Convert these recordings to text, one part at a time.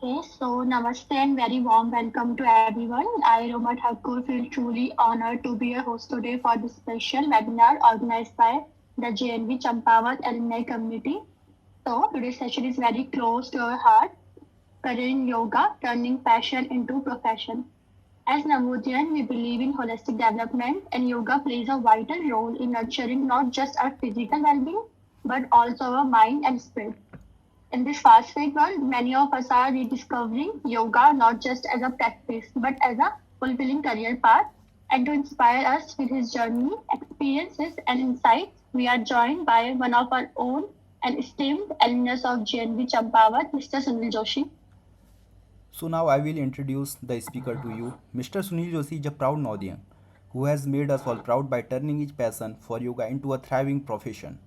Okay, so namaste and very warm welcome to everyone. I, Roma Thakur, feel truly honored to be a host today for this special webinar organized by the JNV Champawat Alumni Community. So today's session is very close to our heart, career in yoga, turning passion into profession. As Namodian, we believe in holistic development and yoga plays a vital role in nurturing not just our physical well-being, but also our mind and spirit. In this fast-paced world, many of us are rediscovering yoga not just as a practice, but as a fulfilling career path. And to inspire us with his journey, experiences, and insights, we are joined by one of our own and esteemed alumnus of JNV Champawat, Mr. Sunil Joshi. So now I will introduce the speaker to you. Mr. Sunil Joshi is a proud Nordian who has made us all proud by turning his passion for yoga into a thriving profession.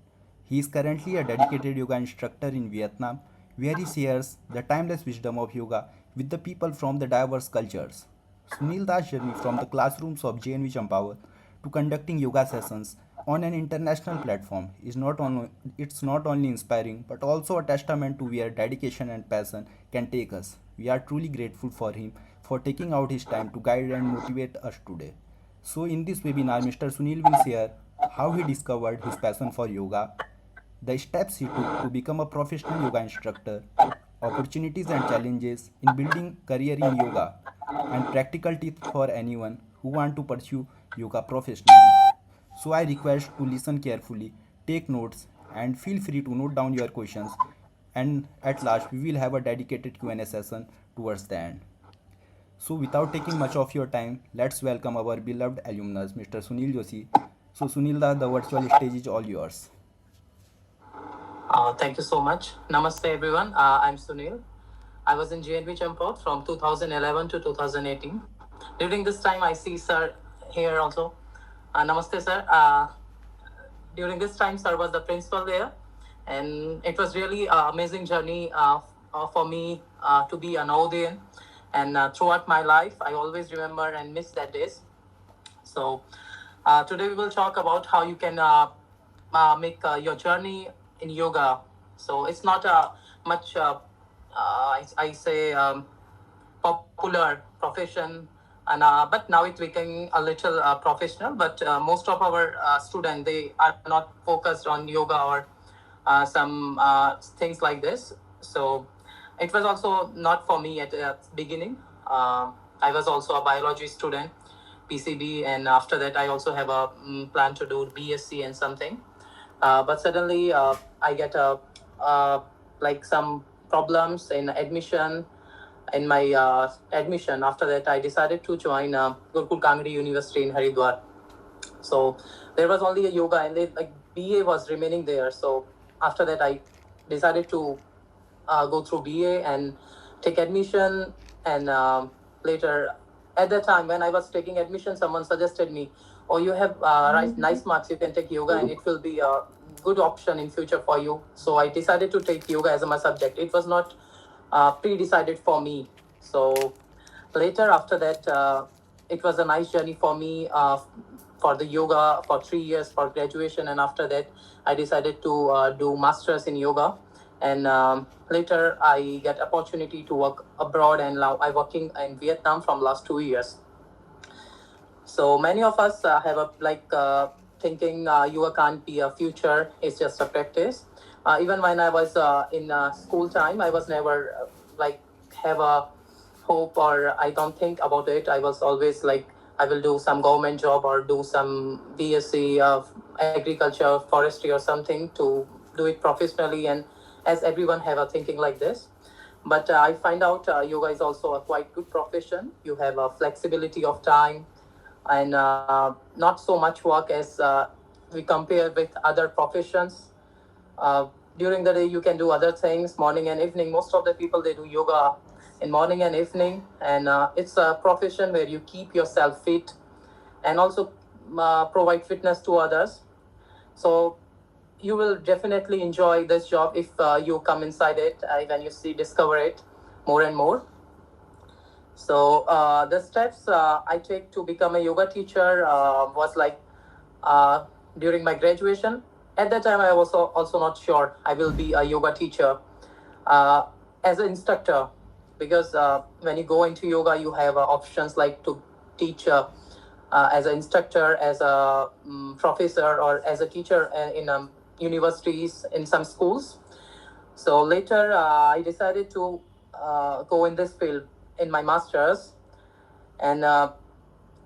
He is currently a dedicated yoga instructor in Vietnam where he shares the timeless wisdom of yoga with the people from the diverse cultures. Sunil Das' journey from the classrooms of JNV Champawat to conducting yoga sessions on an international platform is not only inspiring but also a testament to where dedication and passion can take us. We are truly grateful for him for taking out his time to guide and motivate us today. So in this webinar Mr. Sunil will share how he discovered his passion for yoga, the steps he took to become a professional yoga instructor, opportunities and challenges in building career in yoga, and practical tips for anyone who want to pursue yoga professionally. So I request to listen carefully, take notes and feel free to note down your questions, and at last we will have a dedicated Q&A session towards the end. So without taking much of your time, let's welcome our beloved alumnus Mr. Sunil Joshi. So Sunil da, the virtual stage is all yours. Thank you so much. Namaste, everyone. I'm Sunil. I was in JNV Champawat from 2011 to 2018. During this time, I see sir here also. Namaste, sir. During this time, sir was the principal there, and it was really an amazing journey for me to be an Odin. And throughout my life, I always remember and miss that days. So today we will talk about how you can make your journey in yoga. So it's not a much, I say, popular profession, and but now it's becoming a little professional. But most of our students, they are not focused on yoga or some things like this. So it was also not for me at the beginning. I was also a biology student, PCB, and after that I also have a plan to do BSc and something. But suddenly I get like some problems in admission. In my admission, after that I decided to join Gurukul Kangri University in Haridwar. So there was only a yoga, and like BA was remaining there. So after that I decided to go through BA and take admission. And later, at that time when I was taking admission, someone suggested me, "Oh, you have nice marks. You can take yoga, and it will be a good option in future for you." So I decided to take yoga as my subject. It was not pre-decided for me. So later, after that, it was a nice journey for me for the yoga for 3 years for graduation, and after that, I decided to do masters in yoga. And later, I get opportunity to work abroad, and now I'm working in Vietnam from last 2 years. So many of us have a thinking yoga can't be a future; it's just a practice. Even when I was in school time, I was never like have a hope, or I don't think about it. I was always like I will do some government job or do some BSc of agriculture, forestry, or something to do it professionally. And as everyone have a thinking like this. But I find out yoga is also a quite good profession. You have a flexibility of time, and not so much work as we compare with other professions. uh, During the day you can do other things, morning and evening. Most of the people, they do yoga in morning and evening, and it's a profession where you keep yourself fit and also provide fitness to others. So you will definitely enjoy this job if you come inside it, when you see discover it more and more. So the steps I take to become a yoga teacher was like uh, during my graduation. At that time, I was also not sure I will be a yoga teacher. As an instructor, because when you go into yoga, you have options like to teach as an instructor, as a professor, or as a teacher in universities, in some schools. So later, I decided to go in this field in my master's, and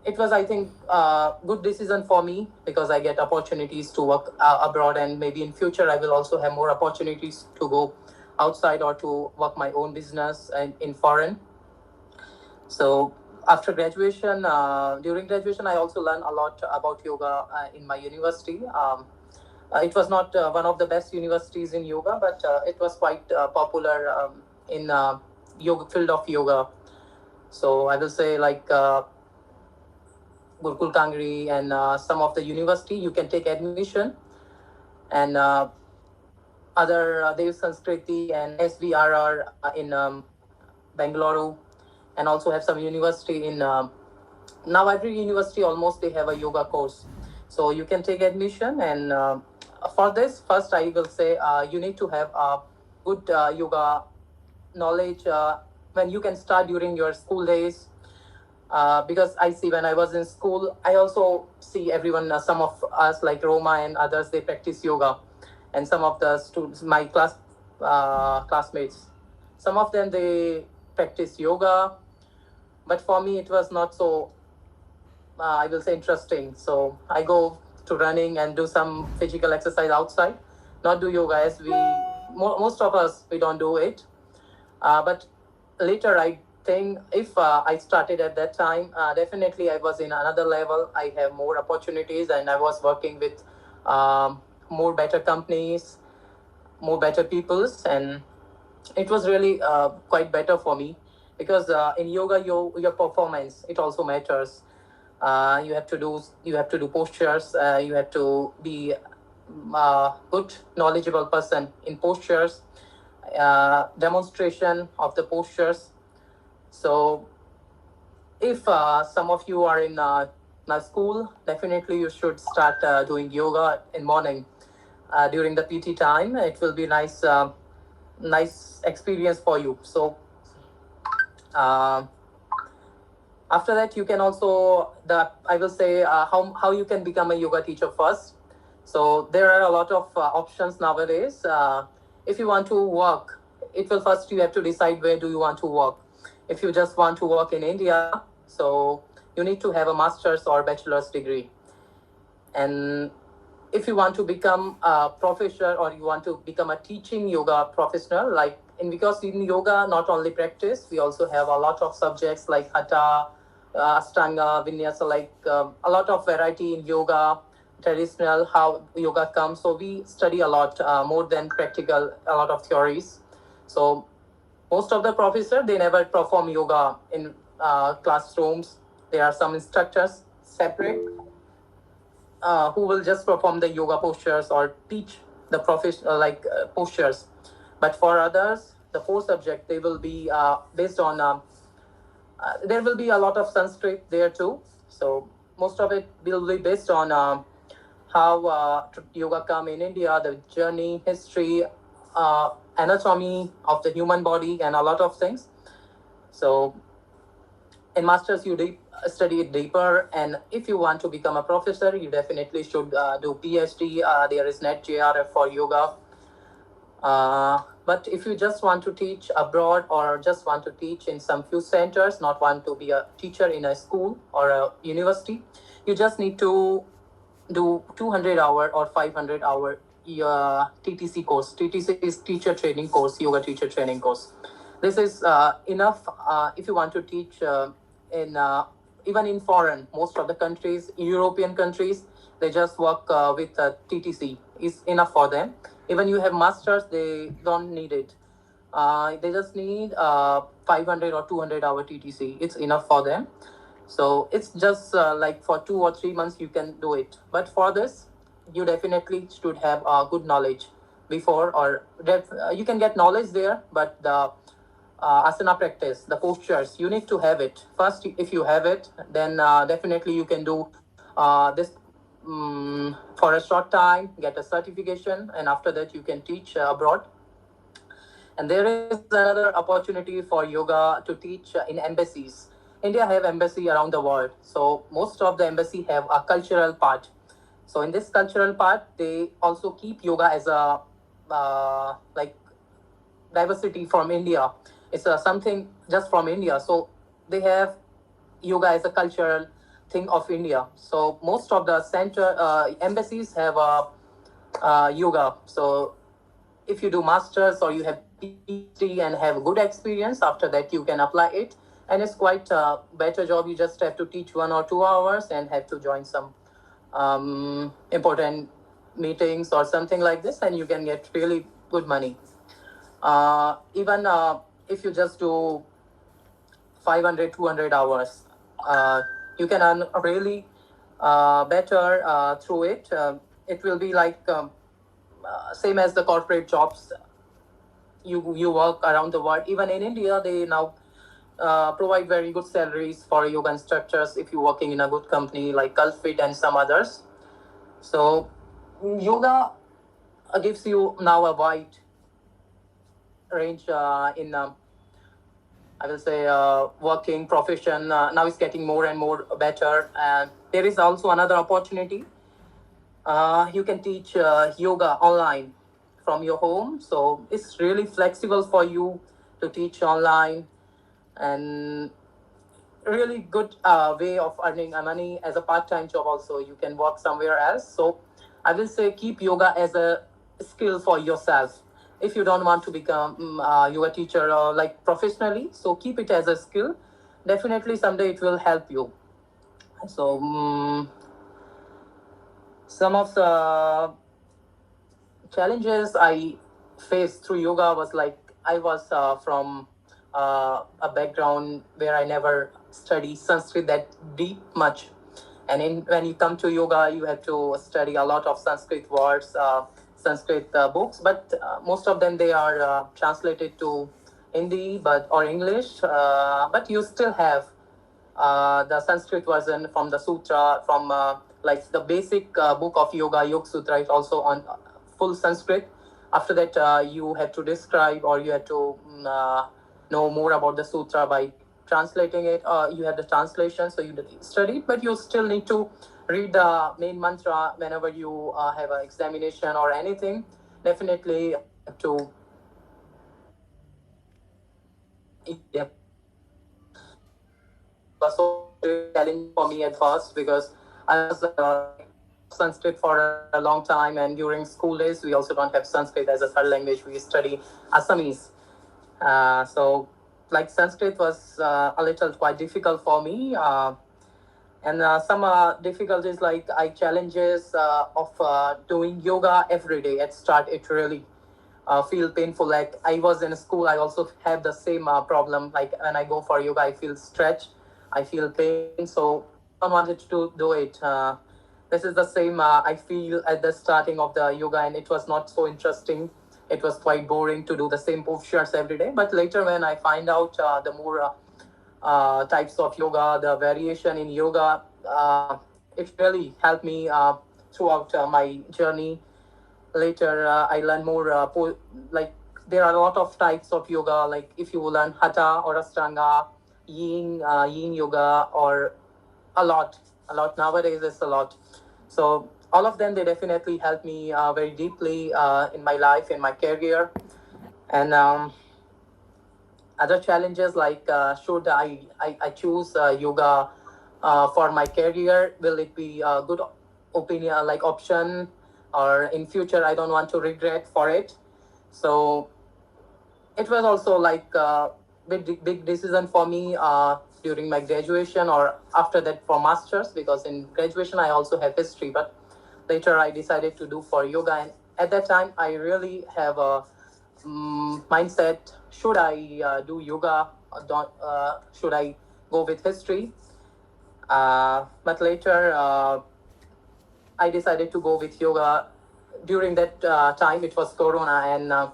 it was, I think, a good decision for me because I get opportunities to work abroad, and maybe in future I will also have more opportunities to go outside or to work my own business and in foreign. So after graduation, during graduation, I also learned a lot about yoga in my university. It was not one of the best universities in yoga, but it was quite popular in yoga field of yoga. So I will say like Gurukul Kangri and some of the university, you can take admission, and other Dev Sanskriti and SVRR in Bangalore, and also have some university in now every university almost they have a yoga course, so you can take admission. And for this, first I will say you need to have a good yoga knowledge when you can start during your school days. Because I see when I was in school, I also see everyone, some of us like Roma and others, they practice yoga, and some of the students, my classmates, some of them they practice yoga, but for me it was not so I will say interesting. So I go to running and do some physical exercise outside, not do yoga as most of us we don't do it. But later I think if I started at that time, definitely I was in another level. I have more opportunities, and I was working with more better companies, more better peoples, and it was really quite better for me because in yoga your performance it also matters. You have to do postures. You have to be good knowledgeable person in postures, demonstration of the postures. So if some of you are in school, definitely you should start doing yoga in morning during the PT time. It will be nice experience for you. So uh, after that, you can also I will say how you can become a yoga teacher first. So there are a lot of options nowadays. If you want to work, it will first you have to decide where do you want to work. If you just want to work in India, so you need to have a master's or bachelor's degree. And if you want to become a professor or you want to become a teaching yoga professional, like because in yoga not only practice, we also have a lot of subjects like hatha, ashtanga, vinyasa, like a lot of variety in yoga, traditional how yoga comes. So we study a lot more than practical, a lot of theories. So most of the professors they never perform yoga in classrooms. There are some instructors separate who will just perform the yoga postures or teach the professional postures. But for others, the four subject they will be based on. There will be a lot of Sanskrit there too. So most of it will be based on how yoga come in India, the journey, history, anatomy of the human body, and a lot of things. So in masters you study it deeper, and if you want to become a professor you definitely should do PhD. There is net JRF for yoga. But if you just want to teach abroad or just want to teach in some few centers, not want to be a teacher in a school or a university, you just need to do 200-hour or 500-hour TTC course. TTC is teacher training course, yoga teacher training course. This is enough if you want to teach in even in foreign. Most of the countries, European countries, they just work with TTC. Is enough for them. Even you have masters, they don't need it. They just need 500 or 200-hour TTC. It's enough for them. So it's just like for 2 or 3 months you can do it. But for this, you definitely should have good knowledge before, or you can get knowledge there, but the asana practice, the postures, you need to have it. First, if you have it, then definitely you can do this for a short time, get a certification, and after that you can teach abroad. And there is another opportunity for yoga to teach in embassies. India have embassy around the world, so most of the embassy have a cultural part. So in this cultural part, they also keep yoga as a like diversity from India. It's something just from India. So they have yoga as a cultural thing of India. So most of the center embassies have yoga. So if you do masters or you have PhD and have good experience, after that you can apply it, and it's quite a better job. You just have to teach 1 or 2 hours and have to join some important meetings or something like this, and you can get really good money. Even if you just do 500, 200 hours, you can earn really better through it. It will be like same as the corporate jobs. You work around the world. Even in India, they now provide very good salaries for yoga instructors if you're working in a good company like Gulfit and some others. So yoga gives you now a wide range in I will say working profession. Now is getting more and more better. And there is also another opportunity. You can teach yoga online from your home, so it's really flexible for you to teach online, and really good way of earning money as a part-time job. Also, you can work somewhere else. So I will say keep yoga as a skill for yourself. If you don't want to become yoga teacher or like professionally, so keep it as a skill. Definitely someday it will help you. So some of the challenges I faced through yoga was like I was from a background where I never studied Sanskrit that deep much. And when you come to yoga, you have to study a lot of Sanskrit words, Sanskrit books, but most of them they are translated to Hindi but or English. But you still have the Sanskrit version from the sutra, from like the basic book of yoga, Yoga Sutra, is also on full Sanskrit. After that, you had to describe or you had to know more about the sutra by translating it. You had the translation, so you study it, but you still need to read the main mantra whenever you have an examination or anything. Definitely to yeah, was so challenging for me at first because I was out of Sanskrit for a long time, and during school days we also don't have Sanskrit as a third language. We study Assamese, so like Sanskrit was a little quite difficult for me. And some difficulties like I challenges of doing yoga every day at start it really feel painful. Like I was in school, I also have the same problem. Like when I go for yoga, I feel stretched, I feel pain, so I don't want it to do it. This is the same I feel at the starting of the yoga, and it was not so interesting. It was quite boring to do the same postures every day. But later, when I find out the more types of yoga, the variation in yoga, it really helped me throughout my journey. Later, I learned more, like there are a lot of types of yoga. Like if you learn hatha or ashtanga, yin yoga, or a lot nowadays is a lot. So all of them, they definitely help me very deeply in my life, in my career. And other challenges like should I choose yoga for my career? Will it be a good opinion, like option, or in future I don't want to regret for it? So it was also like a big decision for me during my graduation or after that for masters, because in graduation I also have history, but later I decided to do for yoga. And at that time I really have a mindset: should I do yoga or don't, should I go with history? But later I decided to go with yoga. During that time, it was Corona, and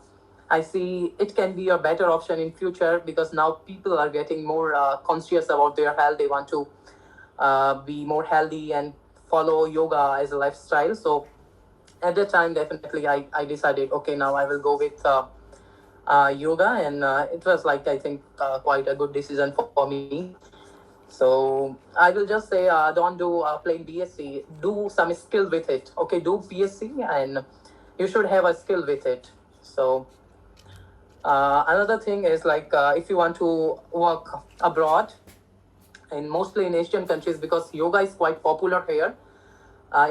I see it can be a better option in future because now people are getting more conscious about their health. They want to be more healthy and follow yoga as a lifestyle. So at that time, definitely, I decided, okay, now I will go with yoga, and it was like I think quite a good decision for me. So I will just say, don't do plain BSc. Do some skill with it. Okay, do BSc, and you should have a skill with it. So another thing is like if you want to work abroad, and mostly in Asian countries, because yoga is quite popular here.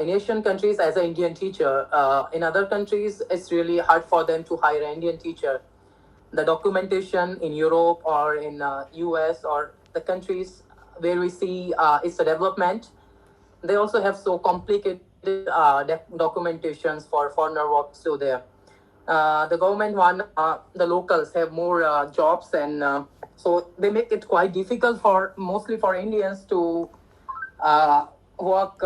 In Asian countries, as an Indian teacher, in other countries, it's really hard for them to hire an Indian teacher. The documentation in Europe or in US or the countries where we see it's a development, they also have so complicated documentations for foreigner works to there. The government one, the locals have more jobs, and so they make it quite difficult for mostly for Indians to work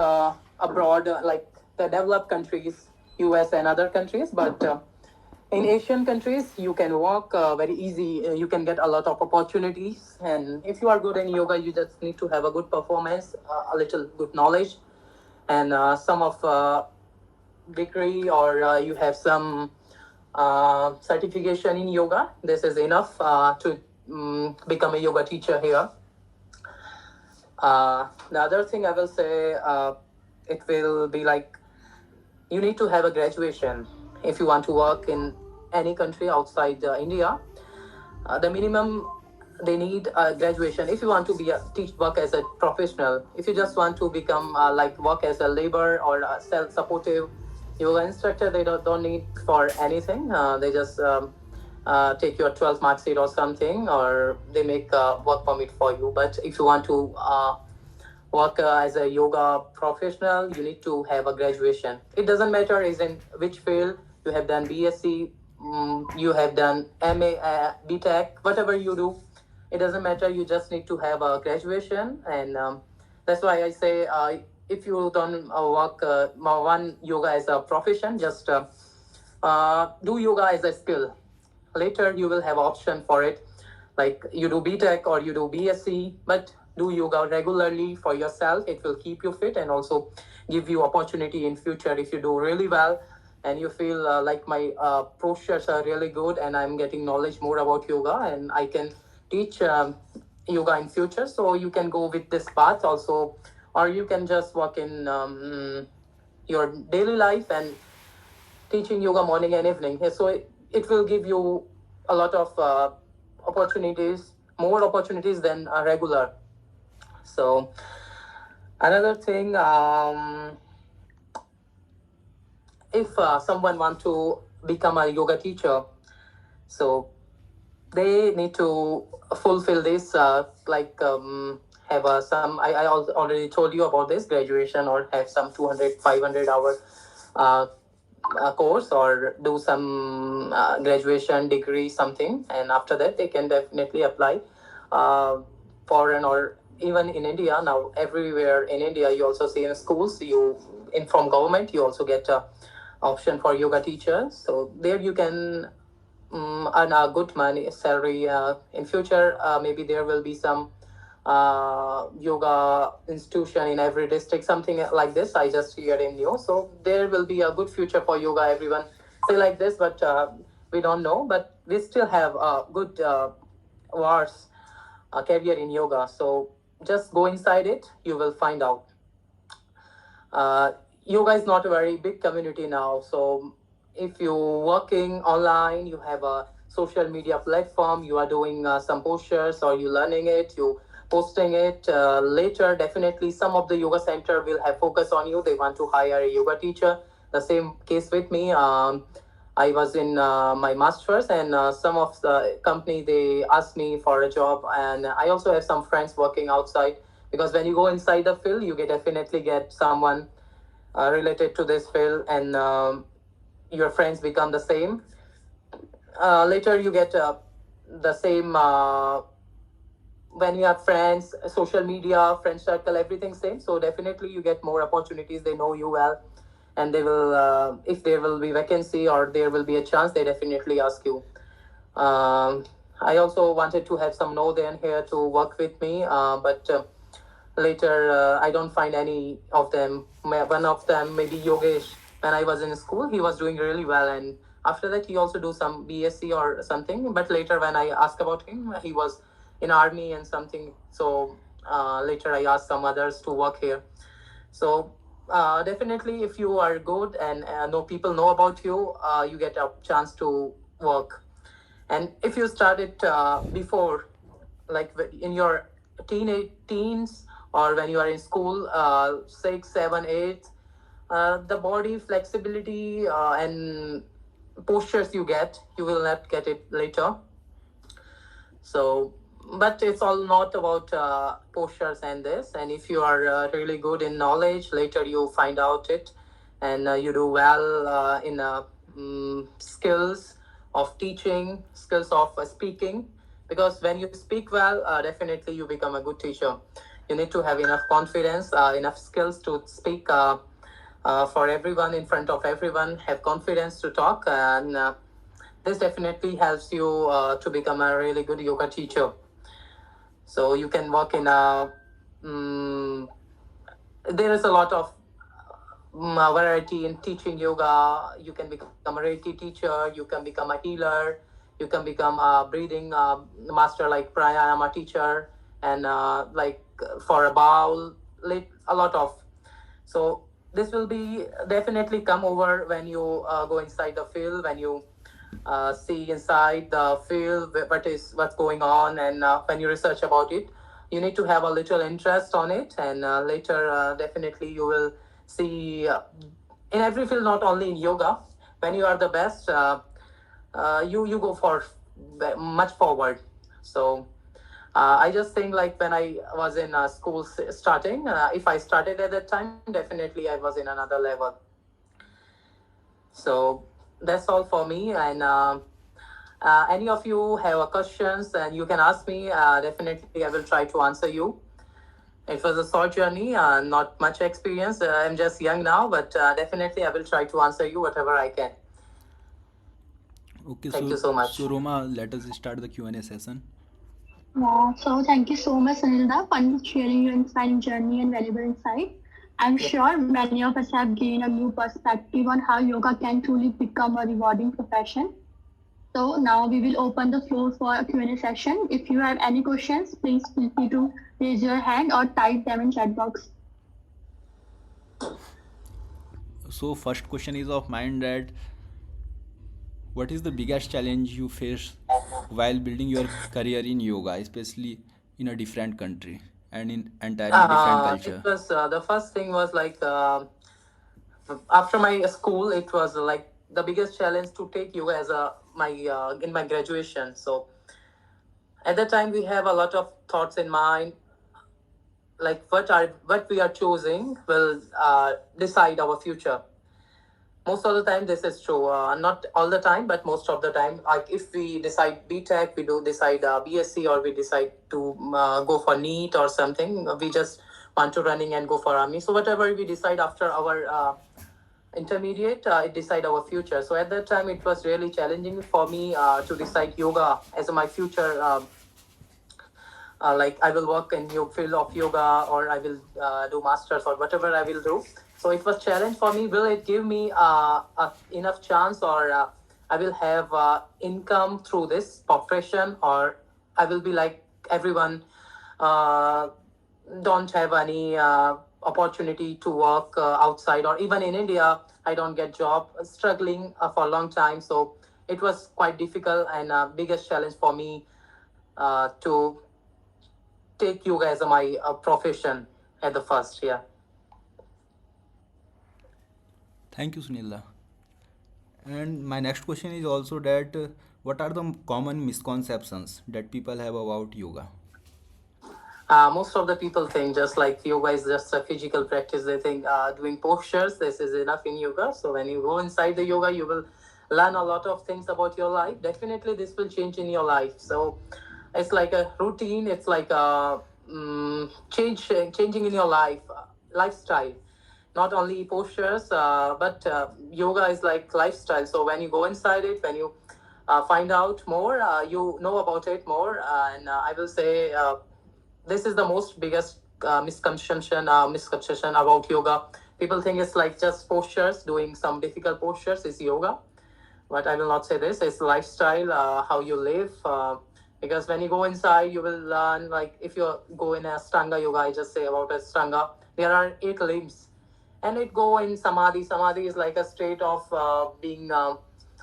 abroad, like the developed countries, US and other countries. But in Asian countries, you can work very easy. You can get a lot of opportunities, and if you are good in yoga, you just need to have a good performance, a little good knowledge, and some of degree, or you have some certification in yoga. This is enough to become a yoga teacher here. The other thing I will say, it will be like you need to have a graduation if you want to work in any country outside India. The minimum they need a graduation if you want to be a work as a professional. If you just want to become like work as a labor or a self-supportive yoga instructor, they don't need for anything. They just take your 12 mark sheet or something, or they make a work permit for you. But if you want to work as a yoga professional, you need to have a graduation. It doesn't matter is in which field you have done BSc, you have done MA, BTech, whatever you do. It doesn't matter. You just need to have a graduation, and that's why I say if you don't work one yoga as a profession, just do yoga as a skill. Later, you will have option for it, like you do BTech or you do BSc, but do yoga regularly for yourself. It will keep you fit and also give you opportunity in future if you do really well and you feel like my postures are really good and I'm getting knowledge more about yoga and I can teach yoga in future. So you can go with this path also, or you can just work in your daily life and teaching yoga morning and evening. So it will give you a lot of opportunities, more opportunities than a regular. So another thing, if someone want to become a yoga teacher, so they need to fulfill this, have some, I already told you about this graduation, or have some 200, 500 hour course, or do some graduation degree something, and after that they can definitely apply foreign, or even in India now, everywhere in India you also see in schools, you in from government you also get a option for yoga teachers. So there you can earn a good money salary in future. Maybe there will be some yoga institution in every district, something like this. I just heard in news. So there will be a good future for yoga. Everyone say like this, but we don't know. But we still have a good wars career in yoga. So just go inside it. You will find out. Yoga is not a very big community now. So if you're working online, you have a social media platform, you are doing some postures, or you learning it, you posting it. Later, definitely some of the yoga center will have focus on you. They want to hire a yoga teacher. The same case with me. I was in my master's, and some of the company they asked me for a job, and I also have some friends working outside, because when you go inside the field, you definitely get someone related to this field, and your friends become the same. Later, you get the same when you have friends, social media, friend circle, everything same. So definitely, you get more opportunities. They know you well, and they will, if there will be vacancy or there will be a chance, they definitely ask you. I also wanted to have some Northern here to work with me, but later I don't find any of them. One of them, maybe Yogesh, when I was in school, he was doing really well, and After that, he also do some BSc or something. But later, when I asked about him, he was in army and something. So later, I asked some others to work here. So definitely, if you are good and know people know about you, you get a chance to work. And if you started before, like in your teens, or when you are in school, 6, 7, 8, the body flexibility and postures you get, you will not get it later. So, but it's all not about postures and this. And if you are really good in knowledge, later you find out it, and you do well in skills of teaching, skills of speaking. Because when you speak well, definitely you become a good teacher. You need to have enough confidence, enough skills to speak for everyone, in front of everyone. Have confidence to talk, and this definitely helps you to become a really good yoga teacher. So you can work in a there is a lot of variety in teaching yoga. You can become a Reiki teacher, you can become a healer, you can become a breathing master like pranayama teacher, and like for a bowl, a lot of. So this will be definitely come over when you go inside the field, when you see inside the field what's going on, and when you research about it, you need to have a little interest on it, and later definitely you will see in every field, not only in yoga. When you are the best, you go for much forward. So I just think like when I was in school starting, if I started at that time, definitely I was in another level. So that's all for me. And any of you have questions, and you can ask me. Definitely, I will try to answer you. It was a short journey, not much experience. I'm just young now, but definitely I will try to answer you whatever I can. Okay, Thank you so much. so Roma, let us start the Q&A session. Yeah, so thank you so much, Sunilda, for sharing your inspiring journey and valuable insight. I'm sure many of us have gained a new perspective on how yoga can truly become a rewarding profession. So now we will open the floor for a Q&A session. If you have any questions, please feel free to raise your hand or type them in chat box. So first question is of mine, that what is the biggest challenge you face while building your career in yoga, especially in a different country and in entirely different culture? It was the first thing was like after my school, it was like the biggest challenge to take yoga as a my in my graduation. So at that time, we have a lot of thoughts in mind, like what we are choosing will decide our future. Most of the time this is true, not all the time, but most of the time. Like if we decide BTech, we do decide BSc, or we decide to go for NEET or something. We just want to running and go for army. So whatever we decide after our intermediate, it decide our future. So at that time it was really challenging for me to decide yoga as my future. Like I will work in your field of yoga, or I will do masters, or whatever I will do. So it was challenge for me. Will it give me enough chance, or I will have income through this profession, or I will be like everyone, uh, don't have any opportunity to work outside, or even in India, I don't get job, struggling for a long time. So it was quite difficult, and biggest challenge for me to take yoga as my profession at the first. Yeah. Thank you, Sunila. And my next question is also that what are the common misconceptions that people have about yoga? Most of the people think just like yoga is just a physical practice. They think doing postures, this is enough in yoga. So when you go inside the yoga, you will learn a lot of things about your life. Definitely, this will change in your life. So it's like a routine. It's like a changing in your life, lifestyle. Not only postures, but yoga is like lifestyle. So when you go inside it, when you find out more, you know about it more. And I will say this is the most biggest misconception about yoga. People think it's like just postures, doing some difficult postures is yoga. but I will not say this. It's lifestyle, how you live. Because when you go inside, you will learn. Like if you go in a Ashtanga yoga, I just say about Ashtanga. There are 8 limbs, and it go in samadhi. Samadhi is like a state of being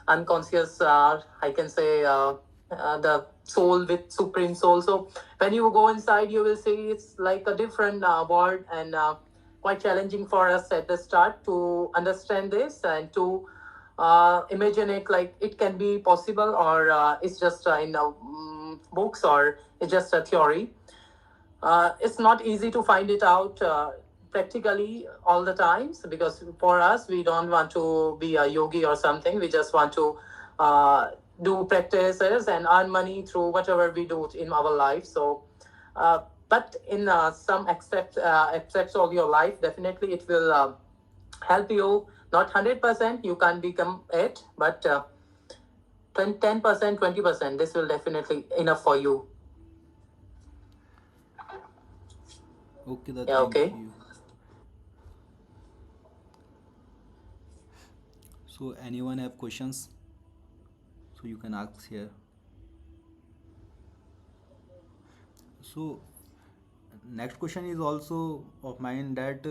unconscious. I can say the soul with supreme soul. So when you go inside, you will see it's like a different world, and quite challenging for us at the start to understand this and to imagine it like it can be possible, or it's just in books, or it's just a theory. It's not easy to find it out practically all the times, because for us, we don't want to be a yogi or something. We just want to uh, do practices and earn money through whatever we do in our life. So but in some aspects of your life, definitely it will help you. Not 100%, you can't become it, but 10%, 20%, this will definitely enough for you. Okay, the Yeah, thank okay. you. So anyone have questions? So you can ask here. So next question is also of mine, that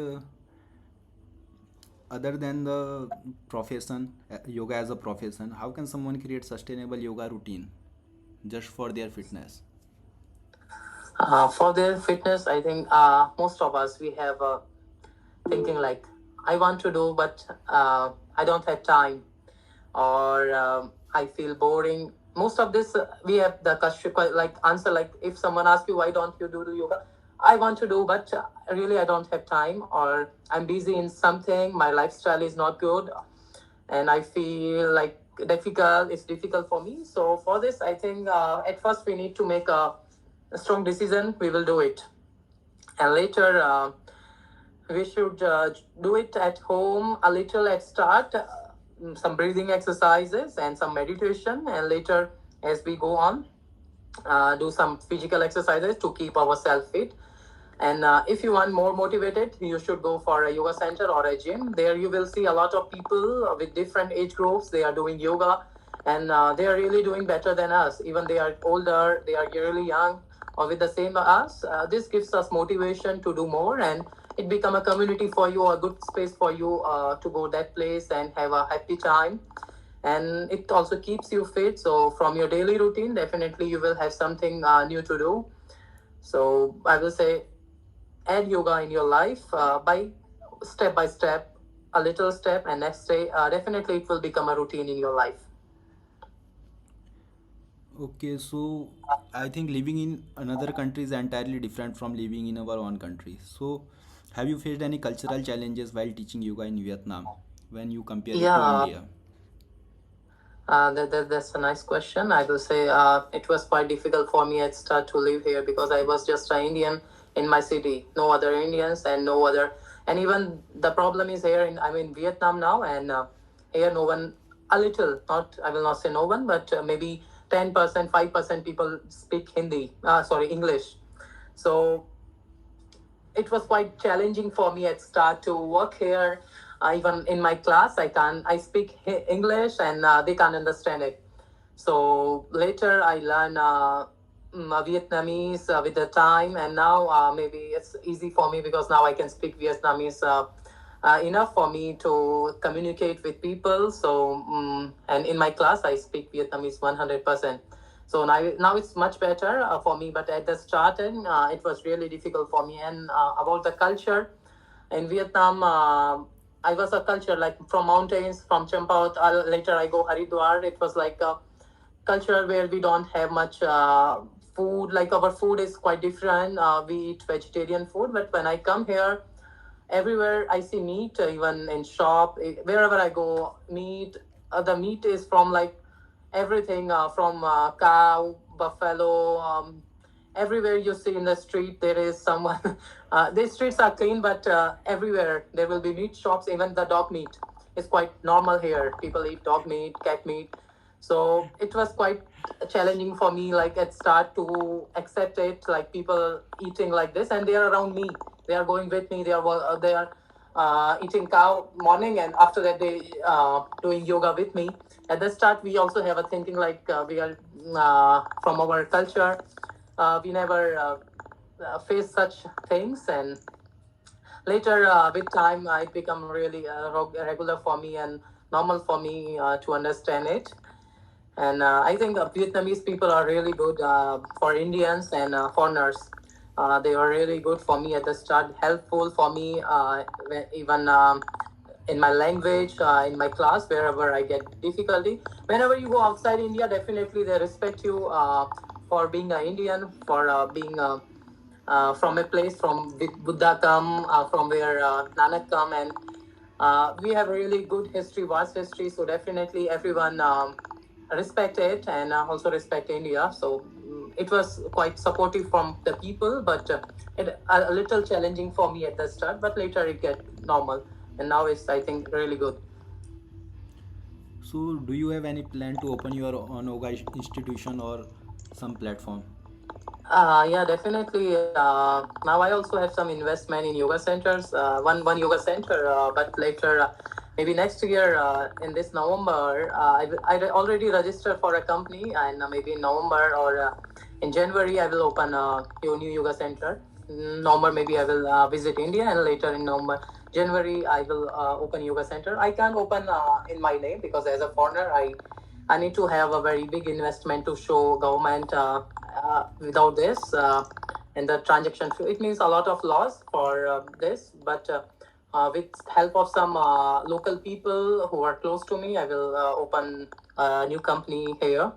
other than the profession, yoga as a profession, how can someone create sustainable yoga routine just for their fitness? For their fitness, I think most of us, we have thinking like, I want to do, but I don't have time, or I feel boring. Most of this, we have the like answer, like if someone asks you, why don't you do the yoga? I want to do, but really I don't have time, or I'm busy in something, my lifestyle is not good, and I feel like it's difficult for me. So for this, I think at first we need to make a strong decision, we will do it. And later, we should do it at home a little at start, some breathing exercises and some meditation, and later as we go on, do some physical exercises to keep ourselves fit. And if you want more motivated, you should go for a yoga center or a gym. There you will see a lot of people with different age groups. They are doing yoga, and they are really doing better than us. Even they are older, they are really young, or with the same us. This gives us motivation to do more, and it become a community for you, a good space for you to go that place and have a happy time. And it also keeps you fit. So from your daily routine, definitely you will have something new to do. So I will say, add yoga in your life by step, a little step, and next day, definitely it will become a routine in your life. Okay, so I think living in another country is entirely different from living in our own country. So have you faced any cultural challenges while teaching yoga in Vietnam when you compare it to Yeah, India? that's a nice question. I will say it was quite difficult for me at start to live here, because I was just an Indian in my city, no other Indians and no other. And even the problem is here I'm in Vietnam now, and here no one, a little, not, I will not say no one, but maybe 10%, 5% people speak Hindi, sorry, English. So it was quite challenging for me at start to work here. Even in my class, I speak English, and they can't understand it. So later I learn Vietnamese with the time, and now maybe it's easy for me, because now I can speak Vietnamese enough for me to communicate with people. So and in my class I speak Vietnamese 100%. So now it's much better for me, but at the starting it was really difficult for me. And about the culture in Vietnam, I was a culture like from mountains, from Champawat. Later I go Haridwar. It was like a culture where we don't have much food. Like our food is quite different. We eat vegetarian food, but when I come here, everywhere I see meat, even in shop, wherever I go, meat. The meat is from like everything, from cow, buffalo. Everywhere you see in the street, there is someone. These streets are clean, but everywhere there will be meat shops. Even the dog meat is quite normal here. People eat dog meat, cat meat. So it was quite challenging for me, like at start to accept it, like people eating like this, and they are around me. They are going with me. They are eating cow morning, and after that they doing yoga with me. At the start, we also have a thinking like we are from our culture. We never face such things, and later with time, it become really regular for me and normal for me to understand it. And I think Vietnamese people are really good for Indians and foreigners. They were really good for me at the start, helpful for me, even in my language, in my class, wherever I get difficulty. Whenever you go outside India, definitely they respect you for being an Indian, for being from a place from Buddha come, from where Nanak come, and we have a really good history, vast history. So definitely everyone respect it and also respect India. So it was quite supportive from the people, but a little challenging for me at the start. But later it get normal, and now it's I think really good. So, do you have any plan to open your own yoga institution or some platform? Yeah, definitely. Now I also have some investment in yoga centers. One yoga center, but later, maybe next year in this November, I already registered for a company, and maybe in November or in January I will open a new yoga center. November maybe I will visit India, and later in November, January I will open yoga center. I can't open in my name because as a foreigner I need to have a very big investment to show government. Without this, and the transaction fee, it means a lot of loss for this. But with help of some local people who are close to me, I will open a new company here.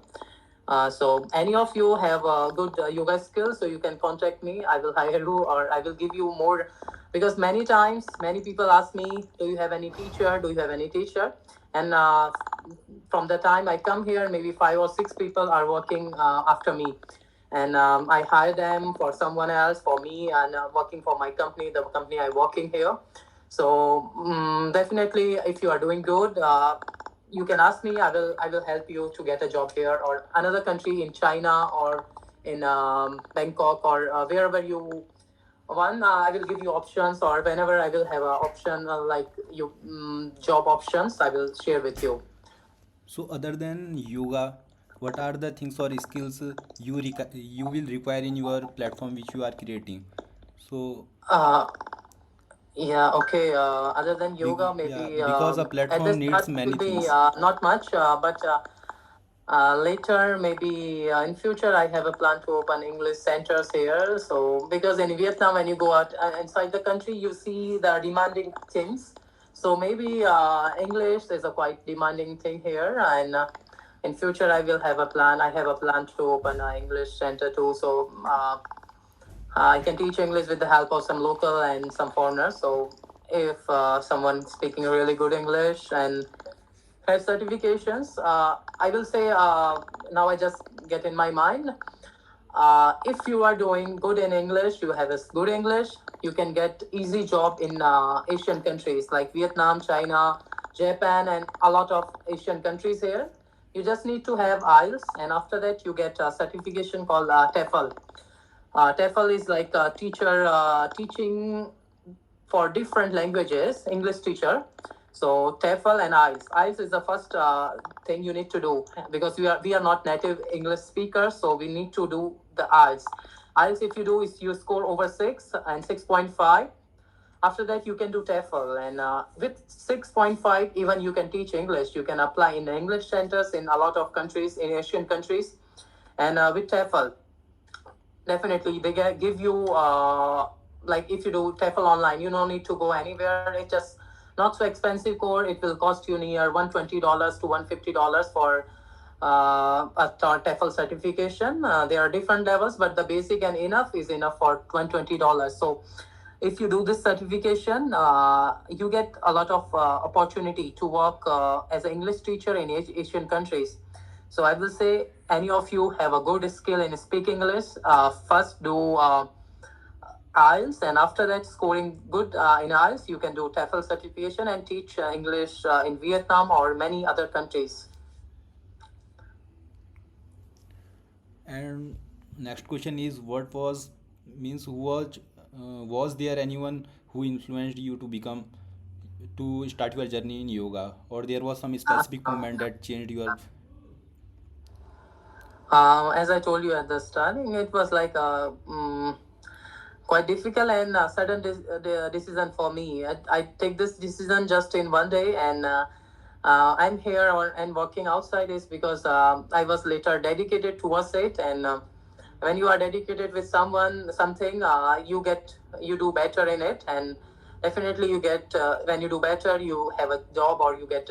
So any of you have good yoga skills, so you can contact me. I will hire you, or I will give you more. Because many times, many people ask me, "Do you have any teacher? Do you have any teacher?" And from the time I come here, maybe 5 or 6 people are working after me, and I hire them for someone else, for me, and working for my company, the company I working here. So definitely, if you are doing good, you can ask me. I will help you to get a job here or another country in China or in Bangkok or wherever you want. I will give you options, or whenever I will have an option like you job options, I will share with you. So, other than yoga, what are the things or skills you will require in your platform which you are creating? So, Uh, yeah, okay. Other than yoga, yeah, maybe because a at the platform needs start it many will be things. not much, but later maybe in future I have a plan to open English centers here. So because in Vietnam, when you go out inside the country, you see the demanding things. So maybe English is a quite demanding thing here, and in future I will have a plan. I have a plan to open an English center too. So. I can teach English with the help of some local and some foreigners. So if someone speaking really good English and has certifications, I will say now I just get in my mind. If you are doing good in English, you have a good English, you can get easy job in Asian countries like Vietnam, China, Japan, and a lot of Asian countries here. You just need to have IELTS, and after that you get a certification called TEFL. TEFL is like a teacher teaching for different languages, English teacher. So TEFL and IELTS. IELTS is the first thing you need to do because we are not native English speakers, so we need to do the IELTS. IELTS, if you do, is you score over 6 and 6.5. After that, you can do TEFL, and with 6.5, even you can teach English. You can apply in English centers in a lot of countries, in Asian countries, and with TEFL. Definitely, they give you like if you do TEFL online, you don't need to go anywhere. It's just not so expensive course. It will cost you near $120 to $150 for a TEFL certification. There are different levels, but the basic and enough is enough for $120. So if you do this certification, you get a lot of opportunity to work as an English teacher in Asian countries. So I will say any of you have a good skill in speak English, first do IELTS, and after that scoring good in IELTS, you can do TEFL certification and teach English in Vietnam or many other countries. And next question is, what was means who was there anyone who influenced you to become to start your journey in yoga, or there was some specific moment that changed your? As I told you at the starting, it was like quite difficult and sudden decision for me. I take this decision just in one day, and I'm here and working outside is because I was later dedicated towards it. And when you are dedicated with something, you do better in it, and definitely you get when you do better, you have a job or you get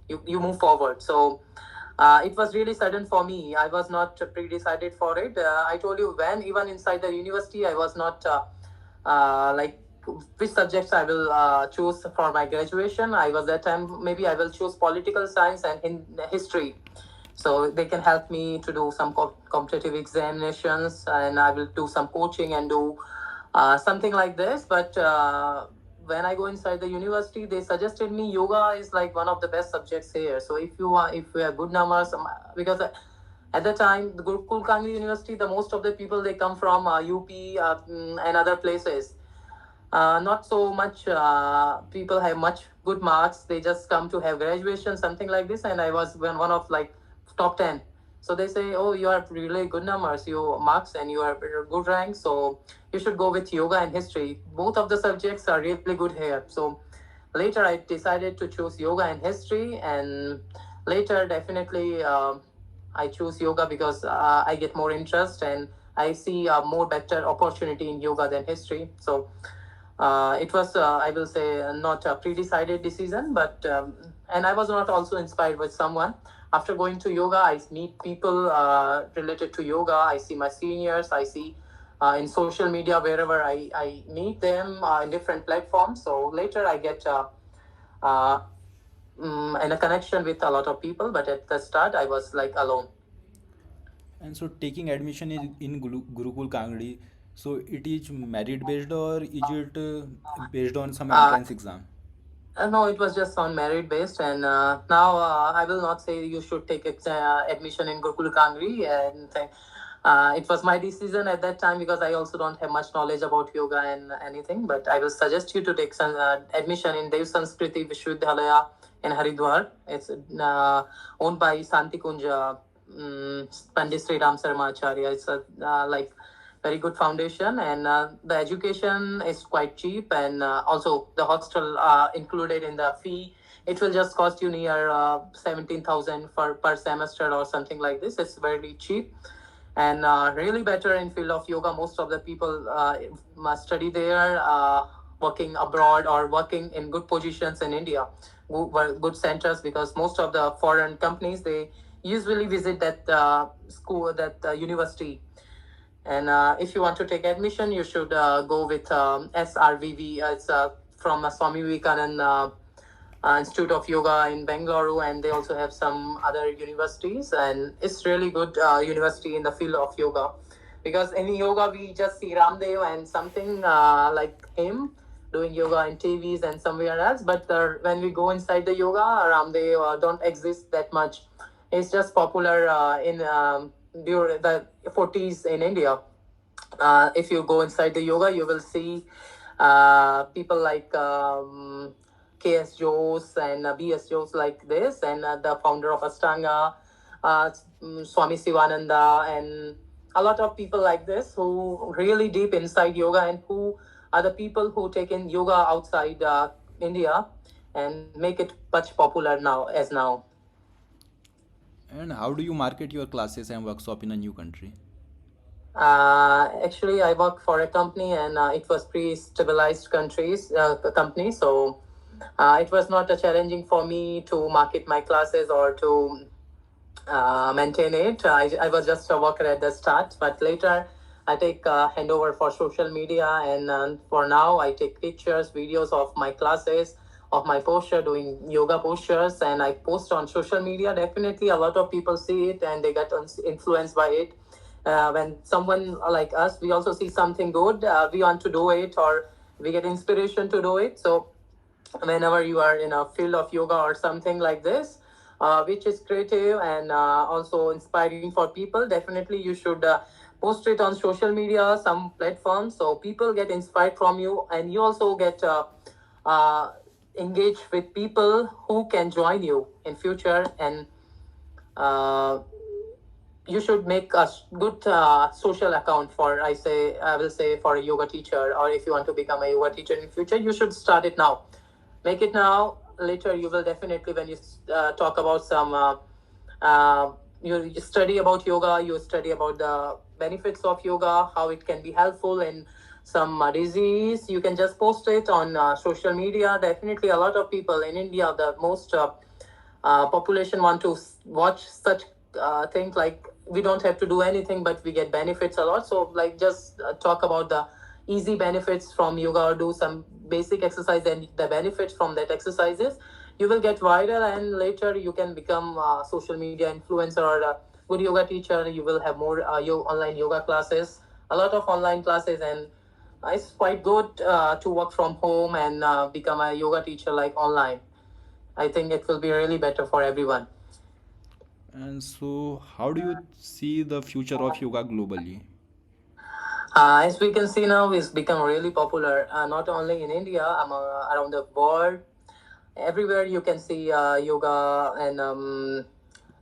you move forward. So it was really sudden for me. I was not pre-decided for it. I told you, when even inside the university, I was not like which subjects I will choose for my graduation. I was that time, maybe I will choose political science and in history, so they can help me to do some competitive examinations, and I will do some coaching and do something like this. But when I go inside the university, they suggested me yoga is like one of the best subjects here. So if you have good numbers, because at the time, the Gurukul Kangri University, the most of the people they come from UP and other places. Not so much people have much good marks. They just come to have graduation, something like this. And I was one of like top 10. So they say, oh, you have really good numbers, you marks, and you are good rank. So you should go with yoga and history. Both of the subjects are really good here. So later I decided to choose yoga and history. And later, definitely, I choose yoga because I get more interest and I see a more better opportunity in yoga than history. So it was, I will say, not a pre-decided decision, but and I was not also inspired with someone. After going to yoga, I meet people related to yoga. I see my seniors. I see in social media wherever I meet them in different platforms. So later, I get uh, in a connection with a lot of people. But at the start, I was like alone. And so taking admission in Gurukul Kangri, so it is merit based or is it based on some Uh, entrance exam? no, it was just on merit based, and now I will not say you should take admission in Gurukul Kangri. And it was my decision at that time because I also don't have much knowledge about yoga and anything. But I will suggest you to take some admission in Dev Sanskriti Vishwavidyalaya in Haridwar. It's owned by Santi Kunja Pandit Sri Ram Sarma Acharya. It's a like very good foundation, and the education is quite cheap, and also the hostel included in the fee. It will just cost you near 17,000 for per semester or something like this. It's very cheap and really better in field of yoga. Most of the people must study there, working abroad or working in good positions in India, good centers, because most of the foreign companies they usually visit that school, that university. And if you want to take admission, you should go with SRVV. It's from Swami Vivekananda Institute of Yoga in Bangalore, and they also have some other universities. And it's really good university in the field of yoga, because in yoga we just see Ramdev and something like him doing yoga in TVs and somewhere else. But when we go inside the yoga, Ramdev don't exist that much. It's just popular in during the 40s in India. If you go inside the yoga, you will see people like KS Jose and BS Jose like this, and the founder of Astanga, Swami Sivananda, and a lot of people like this who really deep inside yoga, and who are the people who take in yoga outside India and make it much popular now as now. And how do you market your classes and workshop in a new country? Actually, I work for a company, and it was pre-stabilized company. So it was not a challenging for me to market my classes or to maintain it. I was just a worker at the start, but later I take handover for social media, and for now I take pictures, videos of my classes, of my posture, doing yoga postures, and I post on social media. Definitely, a lot of people see it and they get influenced by it. When someone like us, we also see something good, we want to do it, or we get inspiration to do it. So whenever you are in a field of yoga or something like this, which is creative and also inspiring for people, definitely you should post it on social media, some platforms, so people get inspired from you, and you also get uh, engage with people who can join you in future, and uh, you should make a good social account for, I will say, for a yoga teacher, or if you want to become a yoga teacher in future, you should start it now. Make it now. Later you will definitely, when you talk about some you study about yoga, you study about the benefits of yoga, how it can be helpful in some disease, you can just post it on social media. Definitely a lot of people in India, the most population, want to watch such things. Like, we don't have to do anything, but we get benefits a lot. So like, just talk about the easy benefits from yoga, or do some basic exercise and the benefits from that exercises. You will get viral, and later you can become a social media influencer or a good yoga teacher. You will have more online yoga classes, a lot of online classes, and it's quite good to work from home and become a yoga teacher like online. I think it will be really better for everyone. And so, how do you see the future of yoga globally? As we can see now, it's become really popular, not only in India, around the world. Everywhere you can see yoga, and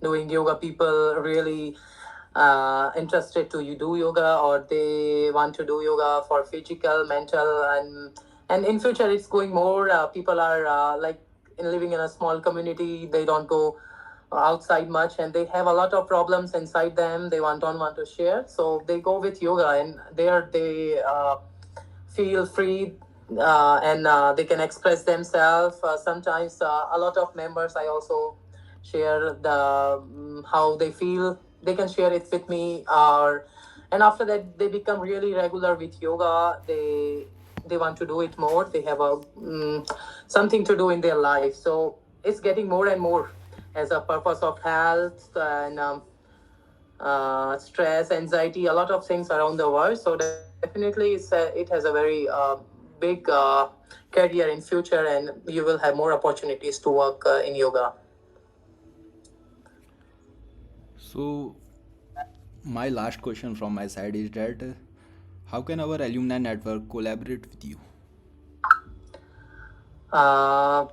doing yoga people really interested to you do yoga, or they want to do yoga for physical, mental, and in future it's going more. People are like living in a small community. They don't go outside much, and they have a lot of problems inside them. They don't want to share, so they go with yoga, and there they feel free, and they can express themselves. Sometimes a lot of members, I also share the how they feel. They can share it with me, or and after that they become really regular with yoga. They want to do it more. They have a something to do in their life, so it's getting more and more as a purpose of health, and stress, anxiety, a lot of things around the world. So definitely it has a very big career in future, and you will have more opportunities to work in yoga. So, my last question from my side is that how can our alumni network collaborate with you? Uh,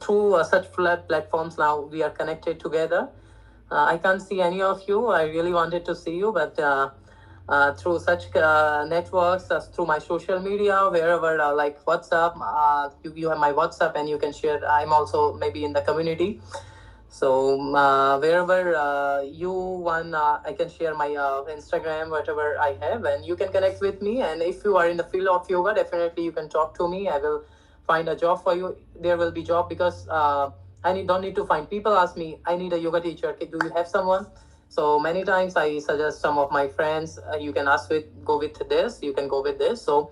Through such platforms, now we are connected together. I can't see any of you. I really wanted to see you, but through such networks, through my social media, wherever, like WhatsApp, you have my WhatsApp, and you can share. I'm also maybe in the community. So wherever you want, I can share my Instagram, whatever I have, and you can connect with me. And if you are in the field of yoga, definitely you can talk to me. I will find a job for you. There will be job, because don't need to find. People ask me, I need a yoga teacher. Okay, do you have someone? So many times I suggest some of my friends. You can ask with go with this. You can go with this. So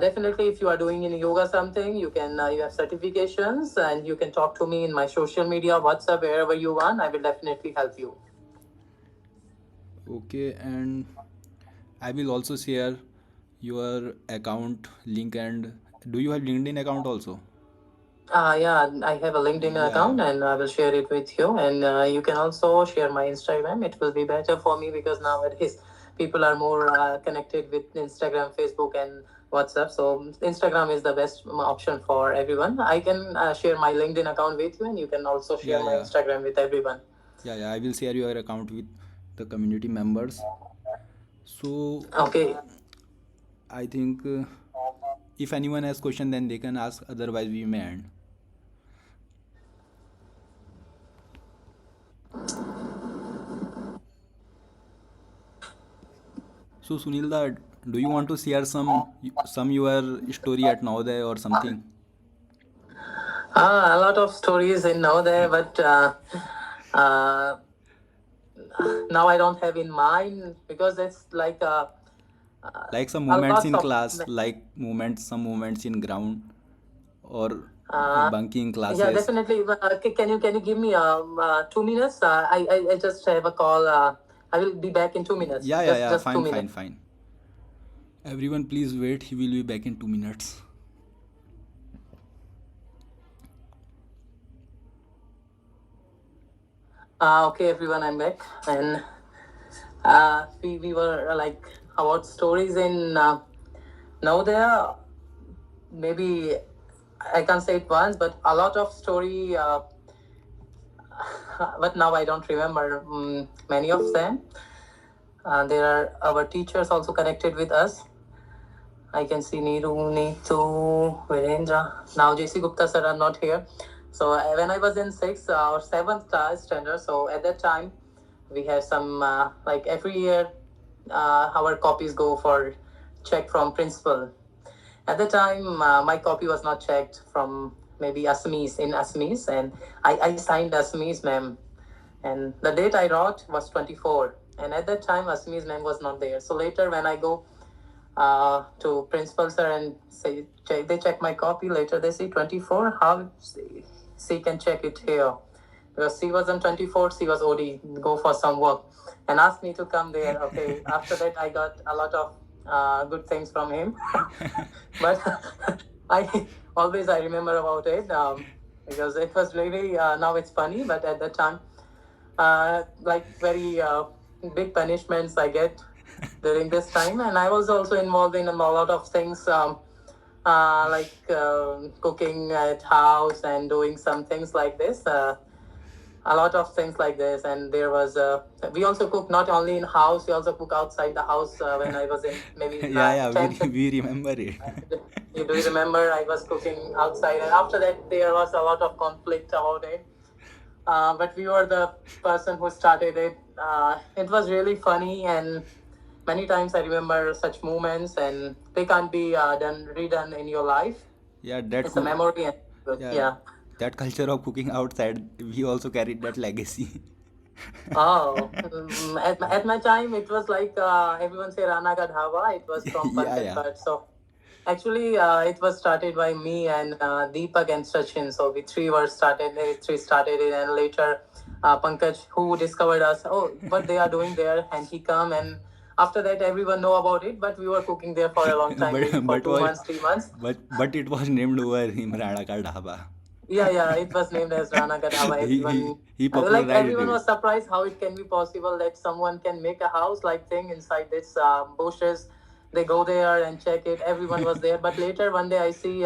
definitely, if you are doing in yoga something, you can you have certifications, and you can talk to me in my social media, WhatsApp, wherever you want. I will definitely help you. Okay, and I will also share your account link. And do you have LinkedIn account also? Yeah, I have a LinkedIn Yeah, account, and I will share it with you. And you can also share my Instagram. It will be better for me, because nowadays people are more connected with Instagram, Facebook, and WhatsApp. So Instagram is the best option for everyone. I can share my LinkedIn account with you, and you can also yeah, share my yeah, Instagram with everyone. yeah. I will share your account with the community members. So Okay. I think if anyone has question, then they can ask. Otherwise, we may end. So Sunilda, do you want to share some your story at Navodaya or something? A lot of stories in now there, but uh, now I don't have in mind, because it's like Like some a moments lots in of. class, like some moments in ground, or Uh, bunking yeah, classes. definitely. Can you give me 2 minutes? I just have a call. I will be back in 2 minutes. Yeah, yeah, Just yeah. just two Fine, fine, minutes. fine. Everyone, please wait. He will be back in 2 minutes. Okay, everyone, I'm back, and we were like about stories in now there. Maybe I can't say it once, but a lot of story. But now I don't remember many of them. There are our teachers also connected with us. I can see Neeru, Neetu, Virendra. Now JC Gupta sir are not here. So when I was in 6th or 7th class standard, so at that time we have some like every year our copies go for check from principal. At the time, my copy was not checked from maybe Assamese in Assamese, and I signed Assamese ma'am, and the date I wrote was 24, and at that time Assamese name was not there. So later when I go to principal sir and say they check my copy, later they say 24, how she can check it here, because she was on 24, she was OD, go for some work, and asked me to come there. Okay, after that I got a lot of good things from him. But I remember about it, because it was really now it's funny, but at that time like very big punishments I get during this time, and I was also involved in a lot of things, like cooking at house and doing some things like this. A lot of things like this, and there was we also cook not only in house, we also cook outside the house. When I was in maybe Yeah, 10th, we remember it. you do remember I was cooking outside, and after that there was a lot of conflict about it. But we were the person who started it. It was really funny, and many times I remember such moments, and they can't be redone in your life. Yeah, that It's a cook. memory, and Yeah, yeah. that culture of cooking outside, we also carried that legacy. Oh, at my time, it was like everyone say Rana ka dhaba. It was from Yeah, Pankaj yeah. Bhatt. So actually, it was started by me and Deepak and Sachin. So we three started it, and later Pankaj, who discovered us, oh, what they are doing there, and he come, and after that, everyone know about it. But we were cooking there for a long time, but maybe for but two was months, 3 months. but it was named over him Rana Ka Dhaba. Yeah, it was named as Rana Ka Dhaba. he Everyone, he like popularized everyone it. was surprised how it can be possible that someone can make a house like thing inside this bushes. They go there and check it. Everyone was there, but later one day I see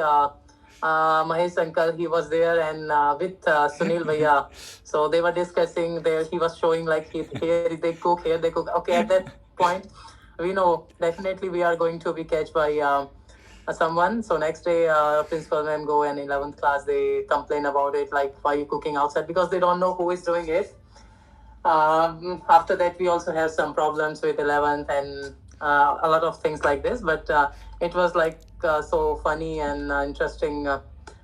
Mahesh Uncle. He was there, and with Sunil Bhaiya. So they were discussing there. He was showing like here they cook, here they cook. Okay, at that point, we know definitely we are going to be catched by. Someone. So next day, principal ma'am go, and 11th class they complain about it, like why you cooking outside, because they don't know who is doing it. After that, we also have some problems with 11th and a lot of things like this. But it was like so funny and interesting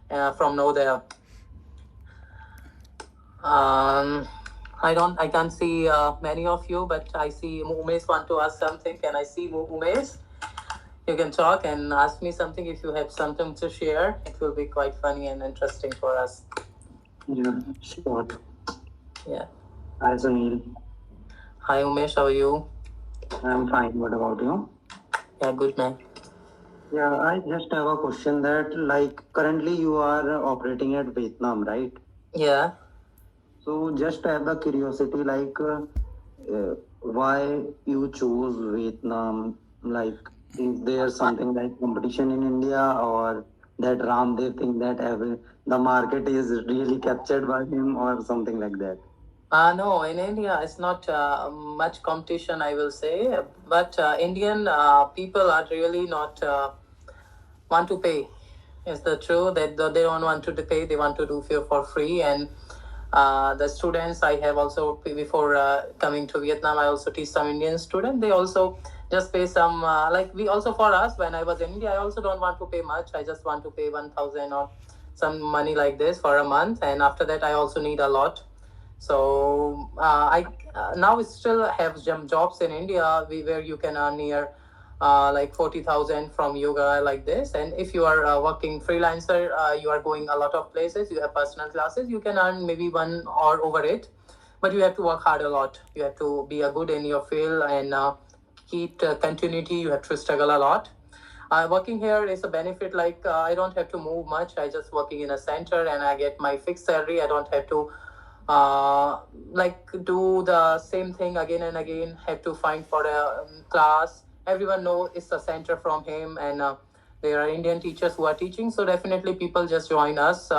from Nodaya. Um, I can't see many of you, but I see Umesh want to ask something. Can I see Umesh? You can talk and ask me something if you have something to share. It will be quite funny and interesting for us. Yeah, sure. Yeah. Hi, Sunil. Hi, Umesh. How are you? I'm fine. What about you? Yeah, good man. Yeah, I just have a question that, like, currently you are operating at Vietnam, right? Yeah. So, just have the curiosity, like, why you choose Vietnam? Like, is there something like competition in India, or that Ramdev think that the market is really captured by him, or something like that? No, in India, it's not much competition, I will say. But Indian people are really not want to pay. Is the true that they don't want to pay? They want to do for free. And the students I have also before coming to Vietnam, I also teach some Indian students. They also just pay some like we also for us when I was in India. I also don't want to pay much. I just want to pay 1,000 or some money like this for a month, and after that I also need a lot. So I now we still have some jobs in India where you can earn near like 40,000 from yoga like this. And if you are working freelancer, you are going a lot of places. You have personal classes. You can earn maybe 1 or over it, but you have to work hard a lot. You have to be a good in your field and keep continuity. You have to struggle a lot. Working here is a benefit, like I don't have to move much. I just working in a center and I get my fixed salary. I don't have to like do the same thing again and again, have to find for a class. Everyone know it's a center from him, and there are Indian teachers who are teaching. So definitely people just join us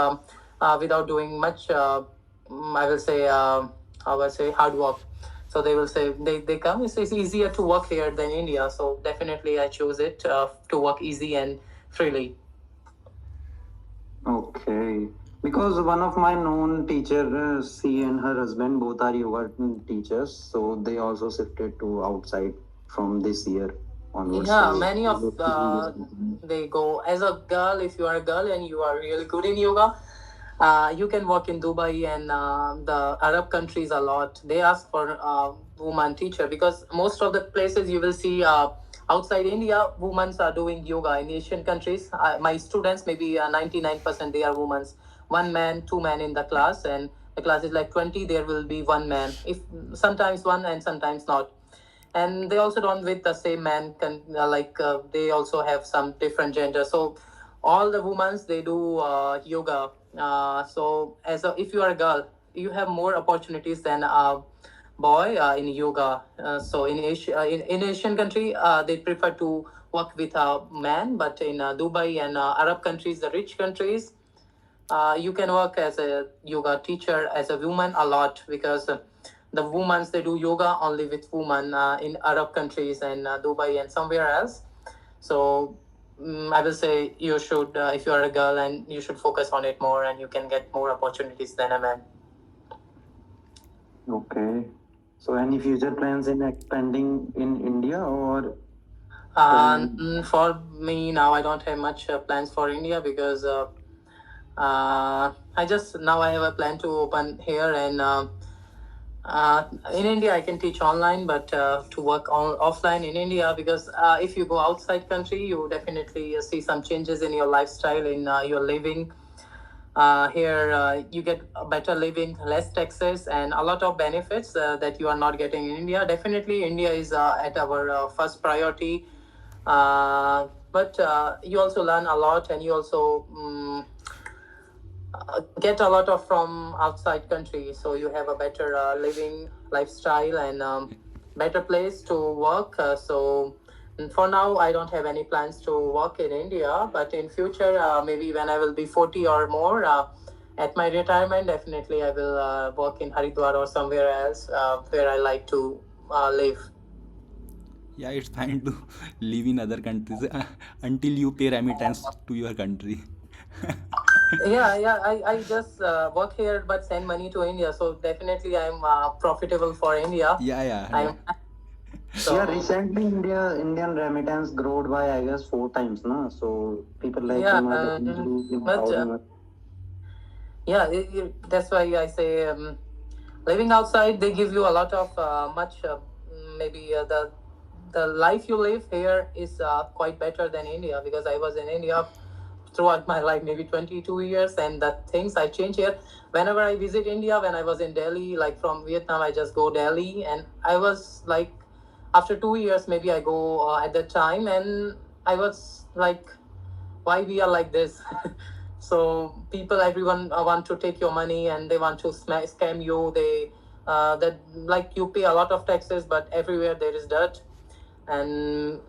without doing much. I will say, I will say hard work. So they will say they come. It's easier to work here than India. So definitely I choose it to work easy and freely. Okay. Because one of my known teacher, she and her husband both are yoga teachers, so they also shifted to outside from this year onwards. Yeah, So many of they go as a girl. If you are a girl and you are really good in yoga, you can work in Dubai and the Arab countries a lot. They ask for woman teacher because most of the places you will see outside India, women are doing yoga. In Asian countries, my students maybe 99% they are women. One man, two men in the class, and the class is like 20. There will be one man. If sometimes one and sometimes not, and they also don't with the same man can they also have some different gender. So all the women they do yoga. So as a, if you are a girl, you have more opportunities than a boy in yoga. So in Asia, in Asian country, they prefer to work with a man, but in Dubai and Arab countries, the rich countries, you can work as a yoga teacher as a woman a lot because the women they do yoga only with women in Arab countries and Dubai and somewhere else. So I will say you should, if you are a girl, and you should focus on it more, and you can get more opportunities than a man. okay. So any future plans in expanding in India or For me now, I don't have much plans for India because I just now I have a plan to open here and. In India, I can teach online, but to work on offline in India, because if you go outside country, you definitely see some changes in your lifestyle, in your living. Here, you get a better living, less taxes, and a lot of benefits that you are not getting in India. Definitely, India is at our first priority, but you also learn a lot, and you also. Get a lot of from outside country, so you have a better living lifestyle and better place to work. So for now I don't have any plans to work in India, but in future maybe when I will be 40 or more, at my retirement definitely I will work in Haridwar or somewhere else where I like to live. Yeah, it's fine to live in other countries until you pay remittance to your country. Yeah, I just work here but send money to India, so definitely I'm profitable for India. Yeah, yeah. I'm so yeah, recently Indian remittance growed by I guess 4 times, no? So people like yeah, him are definitely but proud of yeah, that's why I say living outside they give you a lot of much maybe the life you live here is quite better than India, because I was in India throughout my life maybe 22 years, and the things I change here whenever I visit India. When I was in Delhi, like from Vietnam I just go Delhi, and I was like after 2 years maybe I go at that time, and I was like why we are like this. So people, everyone want to take your money and they want to scam you. They that like you pay a lot of taxes, but everywhere there is dirt, and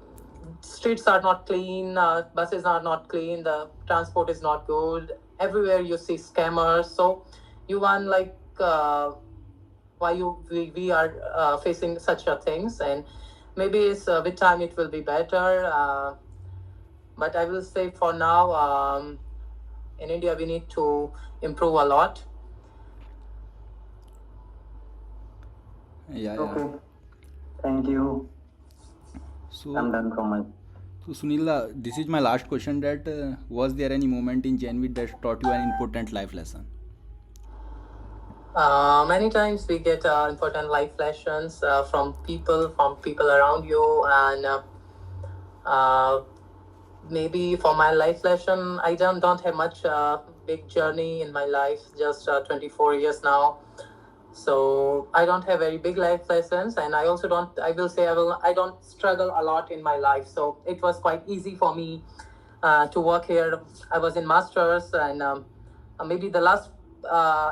streets are not clean, buses are not clean, the transport is not good, everywhere you see scammers. So you want like why we are facing such a things, and maybe it's with time it will be better, but I will say for now, in India we need to improve a lot. Yeah, yeah. okay. Thank you. I'm So, done from my so Sunil, this is my last question. That was there any moment in JNV that taught you an important life lesson? Many times we get important life lessons from people around you, and uh, maybe for my life lesson, I don't have much big journey in my life. Just 24 years now, so I don't have very big life lessons, and I also don't. I will say I don't struggle a lot in my life, so it was quite easy for me to work here. I was in masters, and maybe the last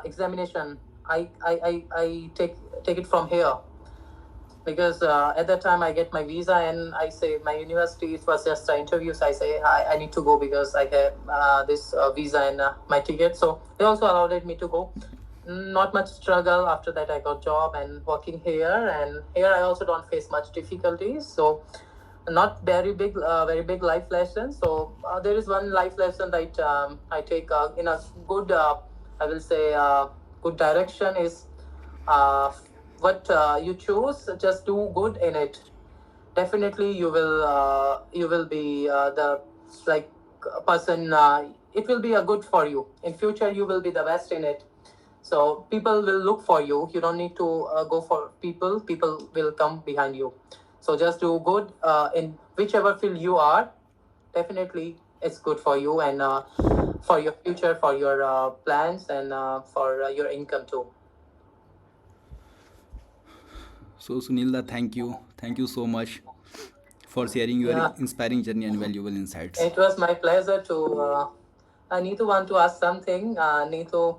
examination I take it from here. because at that time I get my visa and I say my university, it was just an interview, so I say I need to go because I have this visa and my ticket, so they also allowed me to go. Not much struggle. After that I got job and working here, and here I also don't face much difficulties. So not very big life lesson. So there is one life lesson that I take in a good, I will say, good direction is uh, what you choose. Just do good in it. Definitely, you will be the like person. It will be a good for you in future. You will be the best in it. So people will look for you. You don't need to go for people. People will come behind you. So just do good in whichever field you are. Definitely, it's good for you and for your future, for your plans, and for your income too. So Sunilda, thank you so much for sharing your Yeah, inspiring journey and valuable insights. it was my pleasure to. Neetu want to ask something. Neetu,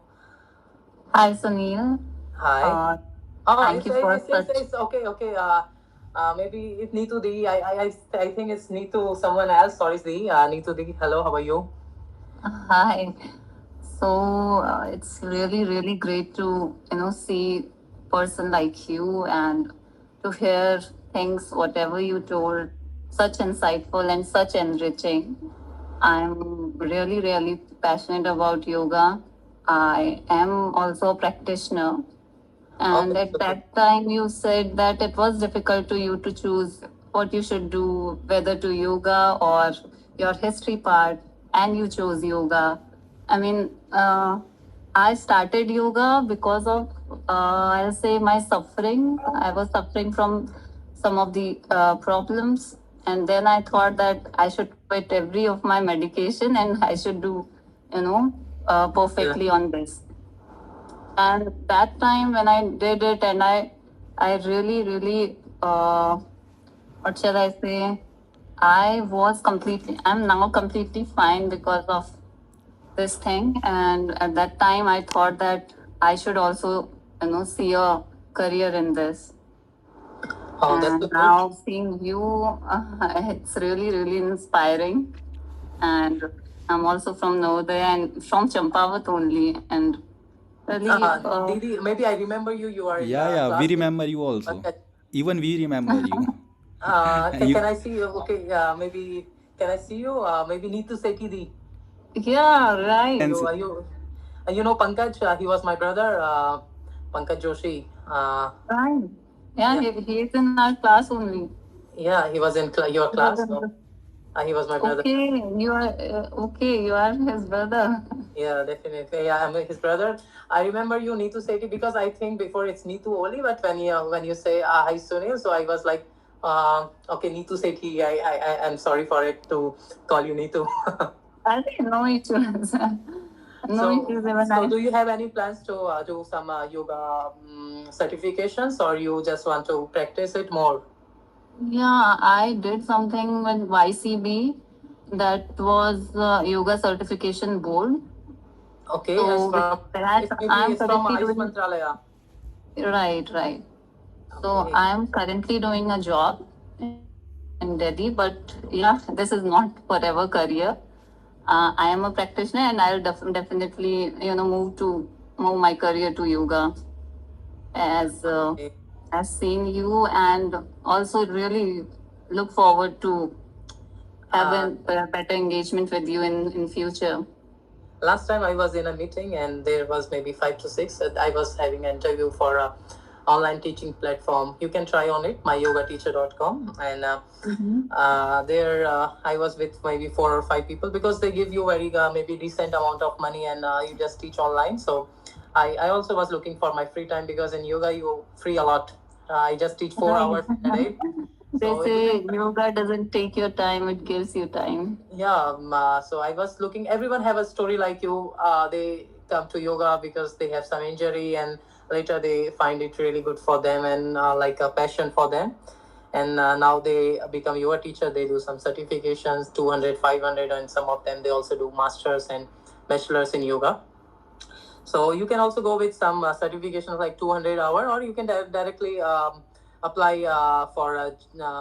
Hi, Sunil. hi. Uh, Oh, Thank you for such. it's okay, okay. Maybe it's Neetu Di. I think it's Neetu someone else. Sorry, it's Di. Neetu Di. Hello, how are you? Hi. It's really, really great to see person like you and to hear things whatever you told, such insightful and such enriching. I'm really, really passionate about yoga. I am also a practitioner. Oh, And that's at good. that time, you said that it was difficult to you to choose what you should do, whether to yoga or your history part, and you chose yoga. I mean, I started yoga because of, I'll say, my suffering. I was suffering from some of the problems, and then I thought that I should quit every of my medication and I should do, Yeah. perfectly on this. And that time when I did it, and I really, really, what shall I say? I'm now completely fine because of this thing. And at that time, I thought that I should also, see a career in this. Oh, that's so And good. now seeing you, it's really, really inspiring. And I'm also from Navodaya and from Champawat only. And really, Didi, maybe I remember you. You are in Yeah, we class with. remember you also. Okay. Even we remember you. Can You I see you? Okay. Maybe can I see you? Maybe Neetu Sethi Di. yeah, right. can see. You know Pankaj? He was my brother. Pankaj Joshi. Right. Yeah, Yeah, he is in our class only. yeah. He was in your He was class. So he was my brother. okay, you are his brother. Yeah, definitely. Yeah, I'm his brother. I remember you Neetu Sethi because I think before it's Neetu only, but when you say hi Sunil, so I was like, okay, Neetu Sethi. I'm sorry for it to call you Neetu. I think no issues. No So, issues even so I. do you have any plans to do some yoga certifications, or you just want to practice it more? Yeah, I did something with YCB that was yoga certification board. Okay, it's So with from that, it's maybe I'm it's from currently Ayush doing Mantralaya. right, right. So Okay. I'm currently doing a job in Delhi, but yeah, this is not forever career. I am a practitioner, and I'll definitely, move my career to yoga as Okay. as seeing you, and also really look forward to Uh, having a better engagement with you in future. Last time I was in a meeting and there was maybe 5 to 6. I was having an interview for a online teaching platform. You can try on it, myyogateacher.com. And Mm-hmm. there I was with maybe 4 or 5 people because they give you very maybe decent amount of money and you just teach online. So I also was looking for my free time because in yoga you free a lot. I just teach 4 hours Right. in a day. They So you can. say yoga doesn't take your time; it gives you time. Yeah, so I was looking. Everyone have a story like you. They come to yoga because they have some injury, and later they find it really good for them and like a passion for them. And now they become yoga teacher. They do some certifications, 200, 500, and some of them they also do masters and bachelors in yoga. So you can also go with some certifications like 200 hour, or you can directly apply for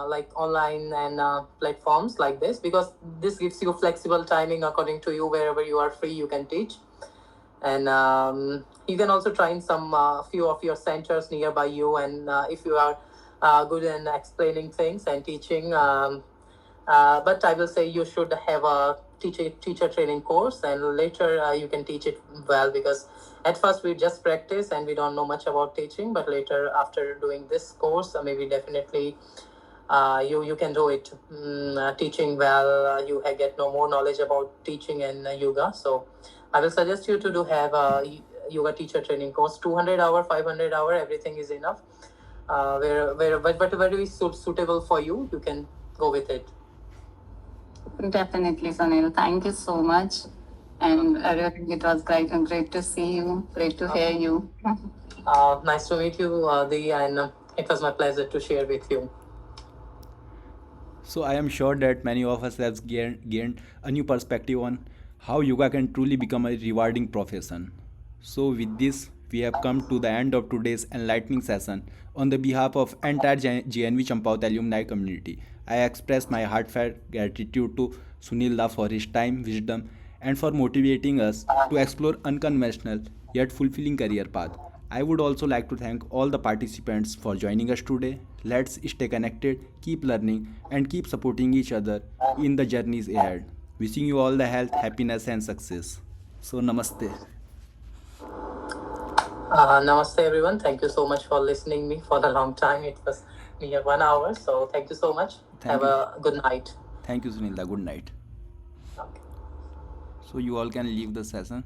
like online and platforms like this, because this gives you flexible timing according to you. Wherever you are free, you can teach. And you can also try in some few of your centers nearby you, and if you are good in explaining things and teaching, but I will say you should have a teacher training course, and later you can teach it well, because at first we just practice and we don't know much about teaching, but later after doing this course, maybe definitely you can do it teaching well. You get no more knowledge about teaching and yoga. So I will suggest you to do have a yoga teacher training course. 200 hour, 500 hour, everything is enough. Whatever is suitable for you, you can go with it. Definitely, Sunil. Thank you so much. And really, it was great to see you, great to hear you. Nice to meet you, Di, and it was my pleasure to share with you. So I am sure that many of us have gained a new perspective on how yoga can truly become a rewarding profession. So with this, we have come to the end of today's enlightening session. On the behalf of entire JNV Champawat Alumni Community, I express my heartfelt gratitude to Sunil Da for his time, wisdom, and for motivating us to explore unconventional yet fulfilling career path. I would also like to thank all the participants for joining us today. Let's stay connected, keep learning, and keep supporting each other in the journeys ahead. Wishing you all the health, happiness, and success. So, namaste. Namaste, everyone. Thank you so much for listening me for a long time. It was near 1 hour, so thank you so much. Thank Have you. a good night. Thank you, Sunilda. Good night. Okay. So, you all can leave the session.